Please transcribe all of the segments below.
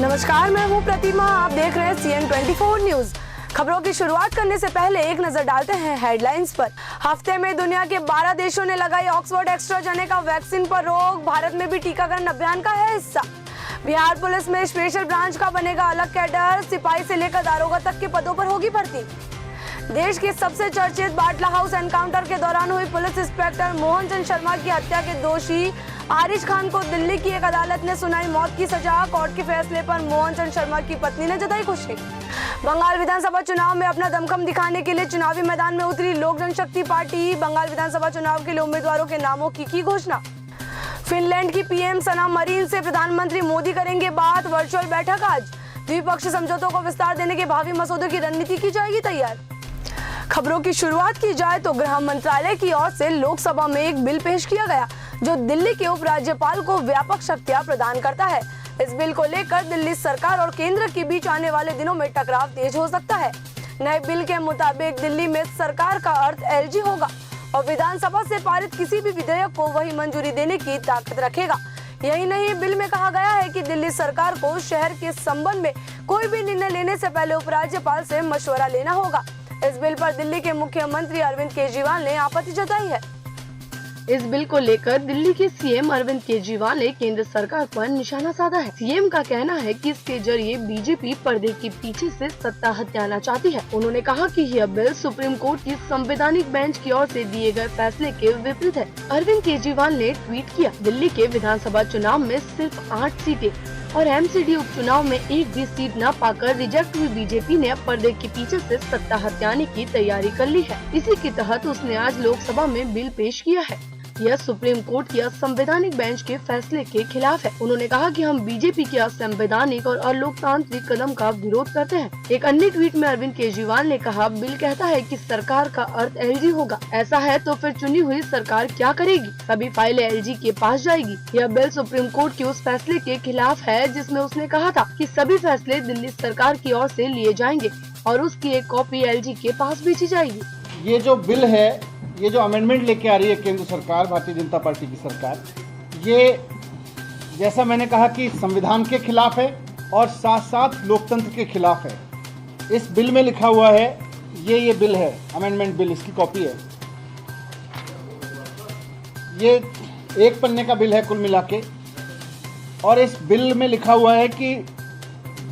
नमस्कार, मैं हूं प्रतिमा। आप देख रहे हैं CN24 न्यूज। खबरों की शुरुआत करने से पहले एक नजर डालते हैं हेडलाइंस पर। हफ्ते में दुनिया के 12 देशों ने लगाई ऑक्सफोर्ड एस्ट्राजेनेका वैक्सीन पर रोक। भारत में भी टीकाकरण अभियान का है हिस्सा। बिहार पुलिस में स्पेशल ब्रांच का बनेगा अलग कैडर। सिपाही से लेकर दारोगा तक के पदों पर होगी भर्ती। देश के सबसे चर्चित बाटला हाउस एनकाउंटर के दौरान हुई पुलिस इंस्पेक्टर मोहन चंद शर्मा की हत्या के दोषी आरिश खान को दिल्ली की एक अदालत ने सुनाई मौत की सजा। कोर्ट के फैसले पर मोहन चंद शर्मा की पत्नी ने जताई खुशी। बंगाल विधानसभा चुनाव में अपना दमखम दिखाने के लिए चुनावी मैदान में उतरी लोक जनशक्ति पार्टी। बंगाल विधानसभा चुनाव के लिए उम्मीदवारों के नामों की घोषणा। फिनलैंड की PM सना मरीन से प्रधानमंत्री मोदी करेंगे बात। वर्चुअल बैठक आज। द्विपक्षीय समझौतों को विस्तार देने के भावी मसौदे की रणनीति की जाएगी तैयार। खबरों की शुरुआत की जाए तो गृह मंत्रालय की ओर से लोकसभा में एक बिल पेश किया गया जो दिल्ली के उपराज्यपाल को व्यापक शक्तियां प्रदान करता है। इस बिल को लेकर दिल्ली सरकार और केंद्र के बीच आने वाले दिनों में टकराव तेज हो सकता है। नए बिल के मुताबिक दिल्ली में सरकार का अर्थ LG होगा और विधानसभा से पारित किसी भी विधेयक को वही मंजूरी देने की ताकत रखेगा। यही नहीं, बिल में कहा गया है कि दिल्ली सरकार को शहर के संबंध में कोई भी निर्णय लेने से पहले उपराज्यपाल से मशवरा लेना होगा। इस बिल पर दिल्ली के मुख्यमंत्री अरविंद केजरीवाल ने आपत्ति जताई है। इस बिल को लेकर दिल्ली के CM अरविंद केजरीवाल ने केंद्र सरकार पर निशाना साधा है। CM का कहना है कि इसके जरिए बीजेपी पर्दे के पीछे से सत्ता हथियाना चाहती है। उन्होंने कहा कि यह बिल सुप्रीम कोर्ट की संवैधानिक बेंच की ओर से दिए गए फैसले के विपरीत है। अरविंद केजरीवाल ने ट्वीट किया, दिल्ली के विधानसभा चुनाव में सिर्फ 8 सीटें और MCD उपचुनाव में एक भी सीट न पाकर रिजेक्ट हुई बीजेपी ने अब पर्दे के पीछे से सत्ता हथियाने की तैयारी कर ली है। इसी के तहत उसने आज लोकसभा में बिल पेश किया है। यह सुप्रीम कोर्ट की असंवैधानिक बेंच के फैसले के खिलाफ है। उन्होंने कहा कि हम बीजेपी के असंवैधानिक और अलोकतांत्रिक कदम का विरोध करते हैं। एक अन्य ट्वीट में अरविंद केजरीवाल ने कहा, बिल कहता है कि सरकार का अर्थ LG होगा। ऐसा है तो फिर चुनी हुई सरकार क्या करेगी? सभी फाइलें LG के पास जाएगी। यह बिल सुप्रीम कोर्ट के उस फैसले के खिलाफ है जिसमें उसने कहा था कि सभी फैसले दिल्ली सरकार की ओर से लिए जाएंगे और उसकी एक कॉपी LG के पास भेजी जाएगी। ये जो बिल है, ये जो अमेंडमेंट लेके आ रही है केंद्र सरकार, भारतीय जनता पार्टी की सरकार, ये जैसा मैंने कहा कि संविधान के खिलाफ है और साथ साथ लोकतंत्र के खिलाफ है। इस बिल में लिखा हुआ है, ये बिल है, अमेंडमेंट बिल, इसकी कॉपी है। ये 1 पन्ने का बिल है कुल मिला के, और इस बिल में लिखा हुआ है कि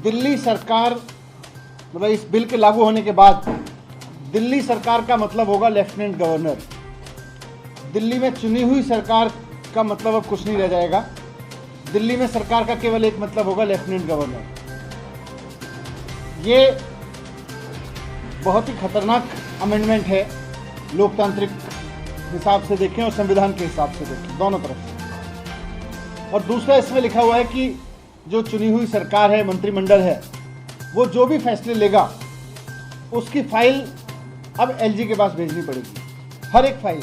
दिल्ली सरकार, मतलब इस बिल के लागू होने के बाद दिल्ली सरकार का मतलब होगा लेफ्टिनेंट गवर्नर। दिल्ली में चुनी हुई सरकार का मतलब अब कुछ नहीं रह जाएगा। दिल्ली में सरकार का केवल एक मतलब होगा, लेफ्टिनेंट गवर्नर। ये बहुत ही खतरनाक अमेंडमेंट है, लोकतांत्रिक हिसाब से देखें और संविधान के हिसाब से देखें, दोनों तरफ से। और दूसरा, इसमें लिखा हुआ है कि जो चुनी हुई सरकार है, मंत्रिमंडल है, वो जो भी फैसले लेगा उसकी फाइल अब LG के पास भेजनी पड़ेगी, हर एक फाइल।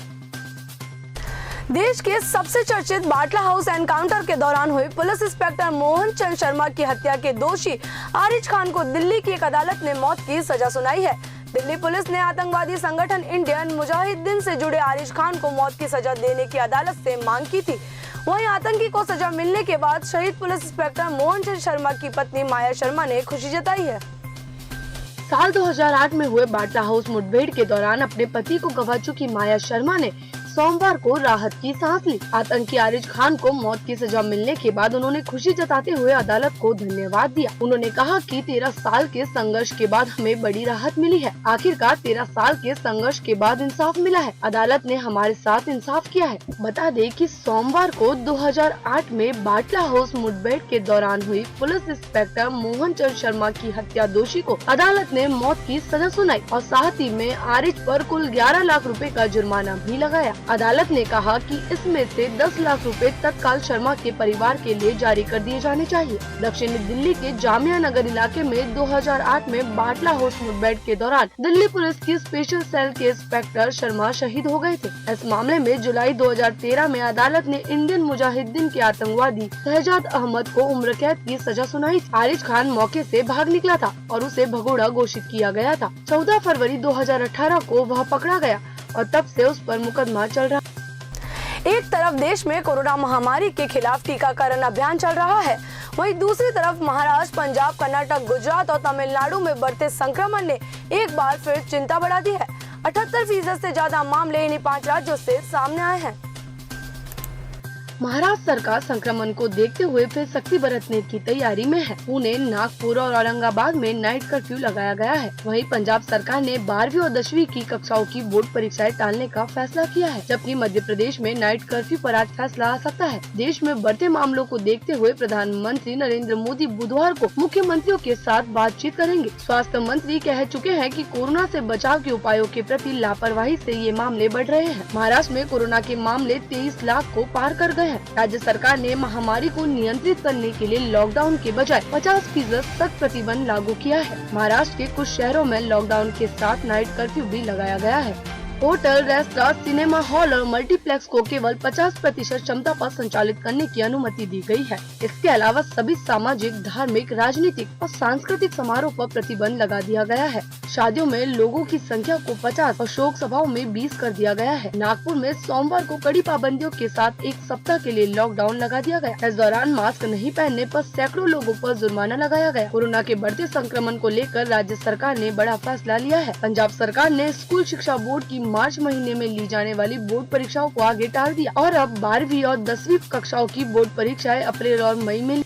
देश के सबसे चर्चित बाटला हाउस एनकाउंटर के दौरान हुई पुलिस इंस्पेक्टर मोहन चंद शर्मा की हत्या के दोषी आरिश खान को दिल्ली की एक अदालत ने मौत की सजा सुनाई है। दिल्ली पुलिस ने आतंकवादी संगठन इंडियन मुजाहिदीन से जुड़े आरिश खान को मौत की सजा देने की अदालत से मांग की थी। वहीं आतंकी को सजा मिलने के बाद शहीद पुलिस इंस्पेक्टर मोहन चंद शर्मा की पत्नी माया शर्मा ने खुशी जताई है। साल 2008 में हुए बाटला हाउस मुठभेड़ के दौरान अपने पति को गंवा चुकी माया शर्मा ने सोमवार को राहत की सांस ली। आतंकी आरिश खान को मौत की सजा मिलने के बाद उन्होंने खुशी जताते हुए अदालत को धन्यवाद दिया। उन्होंने कहा कि 13 साल के संघर्ष के बाद हमें बड़ी राहत मिली है। आखिरकार 13 साल के संघर्ष के बाद इंसाफ मिला है। अदालत ने हमारे साथ इंसाफ किया है। बता दें कि सोमवार को 2008 में बाटला हाउस मुठभेड़ के दौरान हुई पुलिस इंस्पेक्टर मोहन चंद शर्मा की हत्या दोषी को अदालत ने मौत की सजा सुनाई और साथ ही में आरिश पर कुल 11 लाख रुपए का जुर्माना भी लगाया। अदालत ने कहा कि इसमें से 10 लाख रुपए तत्काल शर्मा के परिवार के लिए जारी कर दिए जाने चाहिए। दक्षिणी दिल्ली के जामिया नगर इलाके में 2008 में बाटला हाउस मुठभेड़ के दौरान दिल्ली पुलिस की स्पेशल सेल के इंस्पेक्टर शर्मा शहीद हो गए थे। इस मामले में जुलाई 2013 में अदालत ने इंडियन मुजाहिदीन के आतंकवादी शहजाद अहमद को उम्र कैद की सजा सुनाई। आरिश खान मौके से भाग निकला था और उसे भगोड़ा घोषित किया गया था। 14 फरवरी 2018 को वह पकड़ा गया और तब से उस पर मुकदमा चल रहा। एक तरफ देश में कोरोना महामारी के खिलाफ टीकाकरण अभियान चल रहा है, वहीं दूसरी तरफ महाराष्ट्र, पंजाब, कर्नाटक, गुजरात और तमिलनाडु में बढ़ते संक्रमण ने एक बार फिर चिंता बढ़ा दी है। 78% से ज्यादा मामले इन्हीं 5 राज्यों से सामने आए हैं। महाराष्ट्र सरकार संक्रमण को देखते हुए फिर सख्ती बरतने की तैयारी में है। पुणे, नागपुर और औरंगाबाद में नाइट कर्फ्यू लगाया गया है। वहीं पंजाब सरकार ने 12वीं और 10वीं की कक्षाओं की बोर्ड परीक्षाएं टालने का फैसला किया है, जबकि मध्य प्रदेश में नाइट कर्फ्यू पर आज फैसला आ सकता है। देश में बढ़ते मामलों को देखते हुए प्रधानमंत्री नरेंद्र मोदी बुधवार को मुख्यमंत्रियों के साथ बातचीत करेंगे। स्वास्थ्य मंत्री कह चुके हैं कि कोरोना से बचाव के उपायों के प्रति लापरवाही से ये मामले बढ़ रहे हैं। महाराष्ट्र में कोरोना के मामले 23 लाख को पार कर गए हैं। राज्य सरकार ने महामारी को नियंत्रित करने के लिए लॉकडाउन के बजाय 50% सख्त प्रतिबंध लागू किया है। महाराष्ट्र के कुछ शहरों में लॉकडाउन के साथ नाइट कर्फ्यू भी लगाया गया है। होटल, रेस्टोरेंट, सिनेमा हॉल और मल्टीप्लेक्स को केवल 50% क्षमता पर संचालित करने की अनुमति दी गई है। इसके अलावा सभी सामाजिक, धार्मिक, राजनीतिक और सांस्कृतिक समारोह पर प्रतिबंध लगा दिया गया है। शादियों में लोगों की संख्या को 50 और शोक सभाओं में 20 कर दिया गया है। नागपुर में सोमवार को कड़ी पाबंदियों के साथ एक सप्ताह के लिए लॉकडाउन लगा दिया गया। इस दौरान मास्क नहीं पहनने पर सैकड़ों लोगों पर जुर्माना लगाया गया। कोरोना के बढ़ते संक्रमण को लेकर राज्य सरकार ने बड़ा फैसला लिया है। पंजाब सरकार ने स्कूल शिक्षा बोर्ड की मार्च महीने में ली जाने वाली बोर्ड परीक्षाओं को आगे टाल दिया और अब 12वीं और 10वीं कक्षाओं की बोर्ड परीक्षाएं अप्रैल और मई में।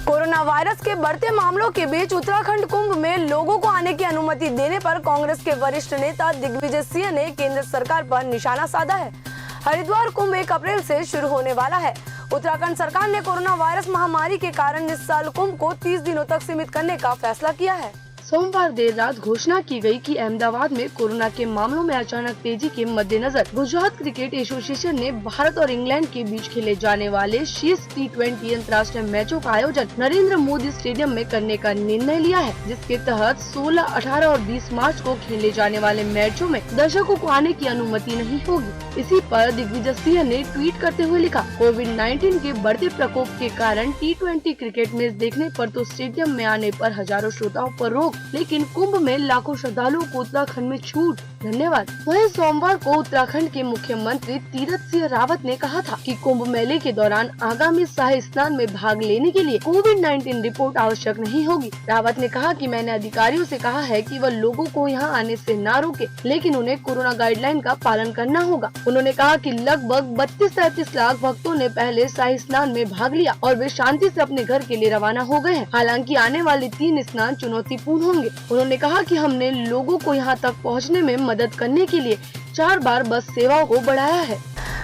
कोरोना वायरस के बढ़ते मामलों के बीच उत्तराखंड कुंभ में लोगों को आने की अनुमति देने पर कांग्रेस के वरिष्ठ नेता दिग्विजय सिंह ने केंद्र सरकार पर निशाना साधा है। हरिद्वार कुंभ 1 अप्रैल से शुरू होने वाला है। उत्तराखंड सरकार ने कोरोना वायरस महामारी के कारण इस साल कुंभ को 30 दिनों तक सीमित करने का फैसला किया है। सोमवार देर रात घोषणा की गई कि अहमदाबाद में कोरोना के मामलों में अचानक तेजी के मद्देनजर गुजरात क्रिकेट एसोसिएशन ने भारत और इंग्लैंड के बीच खेले जाने वाले शीर्ष T20 अंतर्राष्ट्रीय मैचों का आयोजन नरेंद्र मोदी स्टेडियम में करने का निर्णय लिया है, जिसके तहत 16, 18 और 20 मार्च को खेले जाने वाले मैचों में दर्शकों को आने की अनुमति नहीं होगी। इसी पर दिग्विजय सिंह ने ट्वीट करते हुए लिखा, कोविड-19 के बढ़ते प्रकोप के कारण T20 क्रिकेट मैच देखने पर तो स्टेडियम में आने पर हजारों श्रोताओं पर रोक, लेकिन कुंभ में लाखों श्रद्धालुओं को उत्तराखंड में छूट। धन्यवाद। वहीं सोमवार को उत्तराखंड के मुख्यमंत्री तीरथ सिंह रावत ने कहा था कि कुंभ मेले के दौरान आगामी शाही स्नान में भाग लेने के लिए कोविड-19 रिपोर्ट आवश्यक नहीं होगी। रावत ने कहा कि मैंने अधिकारियों से कहा है कि वह लोगों को यहां आने से न रोके, लेकिन उन्हें कोरोना गाइडलाइन का पालन करना होगा। उन्होंने कहा कि लगभग 32-33 लाख भक्तों ने पहले शाही स्नान में भाग लिया और वे शांति से अपने घर के लिए रवाना हो गए हैं। हालांकि आने वाले 3 स्नान चुनौतीपूर्ण होंगे। उन्होंने कहा कि हमने लोगों को यहां तक पहुंचने में मदद करने के लिए 4 बार बस सेवाओं को बढ़ाया है।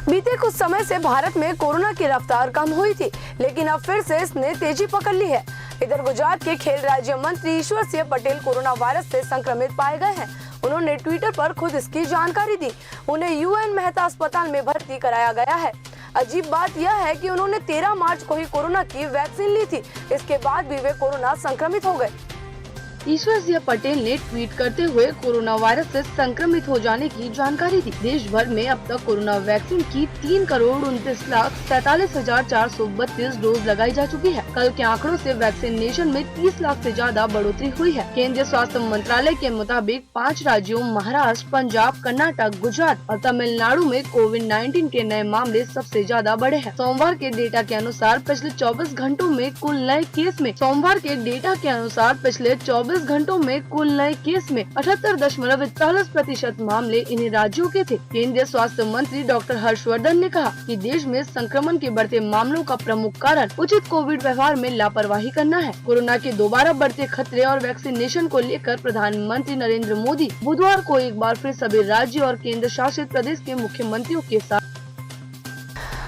बीते कुछ समय से भारत में कोरोना की रफ्तार कम हुई थी, लेकिन अब फिर से इसने तेजी पकड़ ली है। इधर गुजरात के खेल राज्य मंत्री ईश्वर सिंह पटेल कोरोना वायरस से संक्रमित पाए गए हैं। उन्होंने ट्विटर पर खुद इसकी जानकारी दी। उन्हें UN मेहता अस्पताल में भर्ती कराया गया है। अजीब बात यह है कि उन्होंने 13 मार्च को ही कोरोना की वैक्सीन ली थी। इसके बाद भी वे कोरोना संक्रमित हो गए। ईश्वर सिंह पटेल ने ट्वीट करते हुए कोरोना वायरस से संक्रमित हो जाने की जानकारी दी। देश भर में अब तक कोरोना वैक्सीन की 3,29,47,432 डोज लगाई जा चुकी है। कल के आंकड़ों से वैक्सीनेशन में 30 लाख से ज्यादा बढ़ोतरी हुई है। केंद्रीय स्वास्थ्य मंत्रालय के मुताबिक 5 राज्यों महाराष्ट्र, पंजाब, कर्नाटक, गुजरात और तमिलनाडु में कोविड-19 के नए मामले सबसे ज्यादा बढ़े हैं। सोमवार के डेटा के अनुसार पिछले 24 घंटों में कुल नए केस में 78.41% मामले इन्हीं राज्यों के थे। केंद्रीय स्वास्थ्य मंत्री डॉक्टर हर्षवर्धन ने कहा कि देश में संक्रमण के बढ़ते मामलों का प्रमुख कारण उचित कोविड व्यवहार में लापरवाही करना है। कोरोना के दोबारा बढ़ते खतरे और वैक्सीनेशन को लेकर प्रधानमंत्री नरेंद्र मोदी बुधवार को एक बार फिर सभी राज्य और केंद्र शासित प्रदेश के मुख्यमंत्रियों के साथ।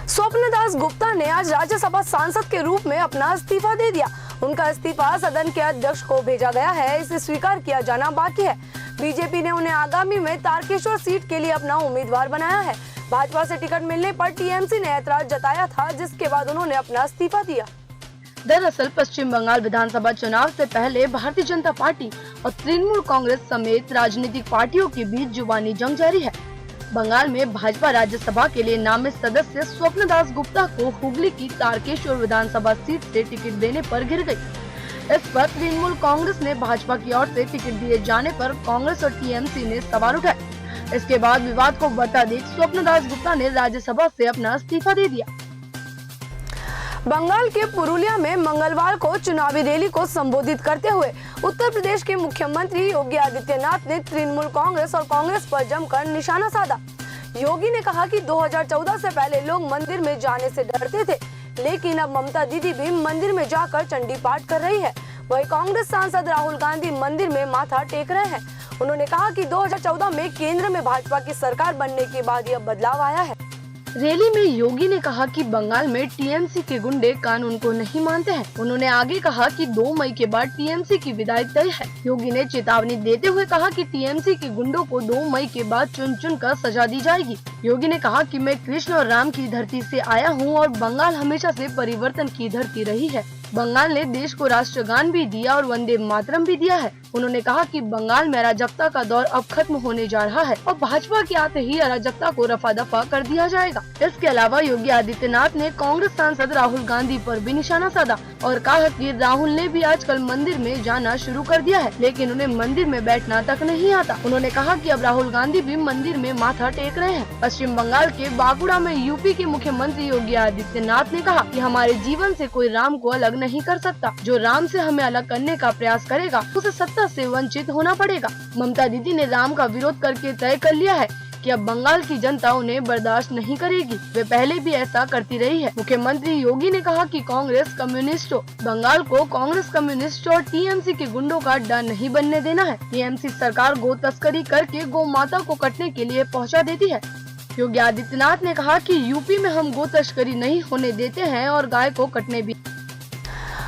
स्वप्नदास गुप्ता ने आज राज्यसभा सांसद के रूप में अपना इस्तीफा दे दिया। उनका इस्तीफा सदन के अध्यक्ष को भेजा गया है। इसे स्वीकार किया जाना बाकी है। बीजेपी ने उन्हें आगामी में तारकेश्वर सीट के लिए अपना उम्मीदवार बनाया है। भाजपा से टिकट मिलने पर टीएमसी ने ऐतराज जताया था, जिसके बाद उन्होंने अपना इस्तीफा दिया। दरअसल पश्चिम बंगाल विधानसभा चुनाव से पहले भारतीय जनता पार्टी और तृणमूल कांग्रेस समेत राजनीतिक पार्टियों के बीच जुबानी जंग जारी है। बंगाल में भाजपा राज्यसभा के लिए नामित सदस्य स्वप्नदास गुप्ता को हुगली की तारकेश्वर विधानसभा सीट से टिकट देने पर घिर गई। इस पर तृणमूल कांग्रेस ने भाजपा की ओर से टिकट दिए जाने पर कांग्रेस और टीएमसी ने सवाल उठाए। इसके बाद विवाद को बढ़ता देख स्वप्नदास गुप्ता ने राज्यसभा से अपना इस्तीफा दे दिया। बंगाल के पुरुलिया में मंगलवार को चुनावी रैली को संबोधित करते हुए उत्तर प्रदेश के मुख्यमंत्री योगी आदित्यनाथ ने तृणमूल कांग्रेस और कांग्रेस पर जमकर निशाना साधा। योगी ने कहा कि 2014 से पहले लोग मंदिर में जाने से डरते थे, लेकिन अब ममता दीदी भी मंदिर में जाकर चंडी पाठ कर रही है। वहीं कांग्रेस सांसद राहुल गांधी मंदिर में माथा टेक रहे हैं। उन्होंने कहा कि 2014 में केंद्र में भाजपा की सरकार बनने के बाद यह बदलाव आया है। रैली में योगी ने कहा कि बंगाल में टीएमसी के गुंडे कानून को नहीं मानते हैं। उन्होंने आगे कहा कि 2 मई के बाद टीएमसी की विदाई तय है। योगी ने चेतावनी देते हुए कहा कि टीएमसी के गुंडों को 2 मई के बाद चुन चुन कर सजा दी जाएगी। योगी ने कहा कि मैं कृष्ण और राम की धरती से आया हूं और बंगाल हमेशा से परिवर्तन की धरती रही है। बंगाल ने देश को राष्ट्रगान भी दिया और वंदे मातरम भी दिया है। उन्होंने कहा कि बंगाल में अराजकता का दौर अब खत्म होने जा रहा है और भाजपा के आते ही अराजकता को रफा दफा कर दिया जाएगा। इसके अलावा योगी आदित्यनाथ ने कांग्रेस सांसद राहुल गांधी पर भी निशाना साधा और कहा कि राहुल ने भी आजकल मंदिर में जाना शुरू कर दिया है, लेकिन उन्हें मंदिर में बैठना तक नहीं आता। उन्होंने कहा कि अब राहुल गांधी भी मंदिर में माथा टेक रहे हैं। पश्चिम बंगाल के बांकुड़ा में यूपी के मुख्यमंत्री योगी आदित्यनाथ ने कहा कि हमारे जीवन से कोई राम को अलग नहीं कर सकता। जो राम से हमें अलग करने का प्रयास करेगा उसे सत्ता से वंचित होना पड़ेगा। ममता दीदी ने राम का विरोध करके तय कर लिया है कि अब बंगाल की जनता उन्हें बर्दाश्त नहीं करेगी। वे पहले भी ऐसा करती रही है। मुख्यमंत्री योगी ने कहा कि कांग्रेस कम्युनिस्टों बंगाल को कांग्रेस कम्युनिस्ट और टीएमसी के गुंडों का अड्डा नहीं बनने देना है। टीएमसी सरकार गो तस्करी करके गौ माता को कटने के लिए पहुंचा देती है। योगी आदित्यनाथ ने कहा कि यूपी में हम गो तस्करी नहीं होने देते हैं और गाय को कटने भी।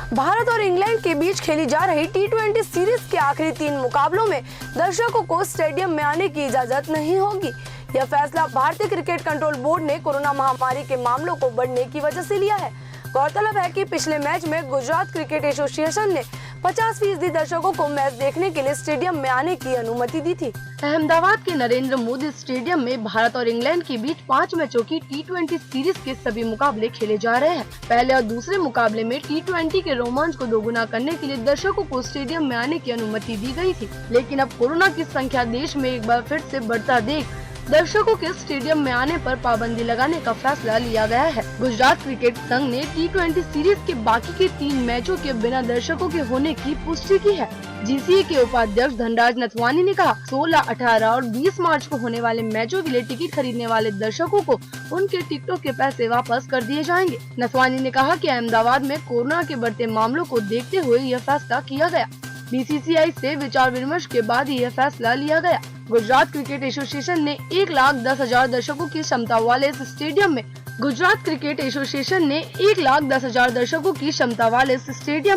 भारत और इंग्लैंड के बीच खेली जा रही T20 सीरीज के आखिरी 3 मुकाबलों में दर्शकों को स्टेडियम में आने की इजाजत नहीं होगी। यह फैसला भारतीय क्रिकेट कंट्रोल बोर्ड ने कोरोना महामारी के मामलों को बढ़ने की वजह से लिया है। गौरतलब है कि पिछले मैच में गुजरात क्रिकेट एसोसिएशन ने 50% दर्शकों को मैच देखने के लिए स्टेडियम में आने की अनुमति दी थी। अहमदाबाद के नरेंद्र मोदी स्टेडियम में भारत और इंग्लैंड के बीच 5 मैचों की T20 सीरीज के सभी मुकाबले खेले जा रहे हैं। पहले और दूसरे मुकाबले में T20 के रोमांच को दोगुना करने के लिए दर्शकों को स्टेडियम में आने की अनुमति दी गई थी, लेकिन अब कोरोना की संख्या देश में एक बार फिर से बढ़ता देख दर्शकों के स्टेडियम में आने पर पाबंदी लगाने का फैसला लिया गया है। गुजरात क्रिकेट संघ ने T20 सीरीज के बाकी के 3 मैचों के बिना दर्शकों के होने की पुष्टि की है। GCA के उपाध्यक्ष धनराज नथवानी ने कहा 16, 18 और 20 मार्च को होने वाले मैचों के लिए टिकट खरीदने वाले दर्शकों को उनके टिकटों के पैसे वापस कर दिए जाएंगे। नथवानी ने कहा कि अहमदाबाद में कोरोना के बढ़ते मामलों को देखते हुए यह फैसला किया गया। BCCI से विचार विमर्श के बाद यह फैसला लिया गया। गुजरात क्रिकेट एसोसिएशन ने 1,10,000 दर्शकों की क्षमता वाले इस स्टेडियम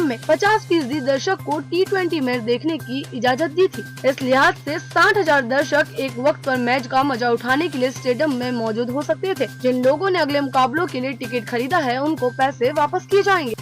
में 50% दर्शक को T20 मैच देखने की इजाजत दी थी। इस लिहाज से 60,000 दर्शक एक वक्त पर मैच का मजा उठाने के लिए स्टेडियम में मौजूद हो सकते थे। जिन लोगों ने अगले मुकाबलों के लिए टिकट खरीदा है उनको पैसे वापस किए जाएंगे।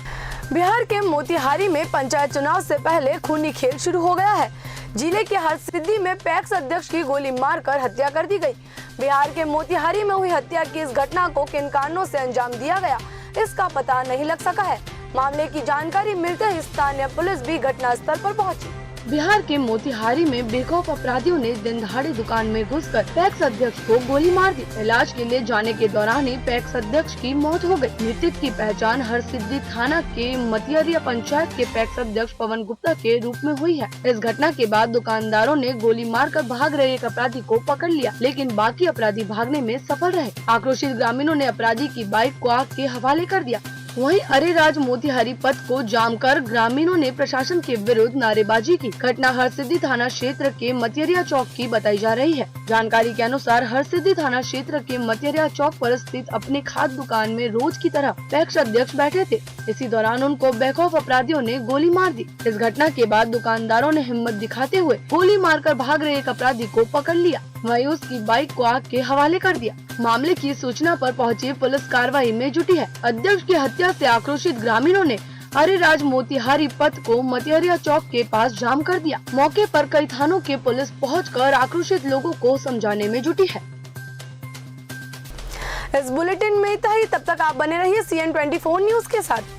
बिहार के मोतिहारी में पंचायत चुनाव से पहले खूनी खेल शुरू हो गया है। जिले के हरसिद्धि में पैक्स अध्यक्ष की गोली मारकर हत्या कर दी गई। बिहार के मोतिहारी में हुई हत्या की इस घटना को किन कारणों से अंजाम दिया गया, इसका पता नहीं लग सका है। मामले की जानकारी मिलते ही स्थानीय पुलिस भी घटनास्थल पर पहुंची। बिहार के मोतिहारी में बेखौफ अपराधियों ने दिन दहाड़े दुकान में घुसकर पैक्स अध्यक्ष को गोली मार दी। इलाज के लिए जाने के दौरान ही पैक्स अध्यक्ष की मौत हो गई। मृतक की पहचान हरसिद्धि थाना के मतियरिया पंचायत के पैक्स अध्यक्ष पवन गुप्ता के रूप में हुई है। इस घटना के बाद दुकानदारों ने गोली मारकर भाग रहे एक अपराधी को पकड़ लिया, लेकिन बाकी अपराधी भागने में सफल रहे। आक्रोशित ग्रामीणों ने अपराधी की बाइक को आग के हवाले कर दिया। वहीं अरेराज मोतिहारी पथ को जाम कर ग्रामीणों ने प्रशासन के विरुद्ध नारेबाजी की। घटना हरसिद्धि थाना क्षेत्र के मतियरिया चौक की बताई जा रही है। जानकारी के अनुसार हरसिद्धि थाना क्षेत्र के मतियरिया चौक पर स्थित अपने खाद्य दुकान में रोज की तरह पैक्स अध्यक्ष बैठे थे। इसी दौरान उनको बेखौफ अपराधियों ने गोली मार दी। इस घटना के बाद दुकानदारों ने हिम्मत दिखाते हुए गोली मारकर भाग रहे एक अपराधी को पकड़ लिया, वहीं उसकी बाइक को आग के हवाले कर दिया। मामले की सूचना पर पहुंची पुलिस कार्रवाई में जुटी है। अध्यक्ष की हत्या से आक्रोशित ग्रामीणों ने अरेराज मोतिहारी पथ को मतियरिया चौक के पास जाम कर दिया। मौके पर कई थानों के पुलिस पहुंचकर आक्रोशित लोगों को समझाने में जुटी है। इस बुलेटिन में इतना ही। तब तक आप बने रहिए CN24 न्यूज के साथ।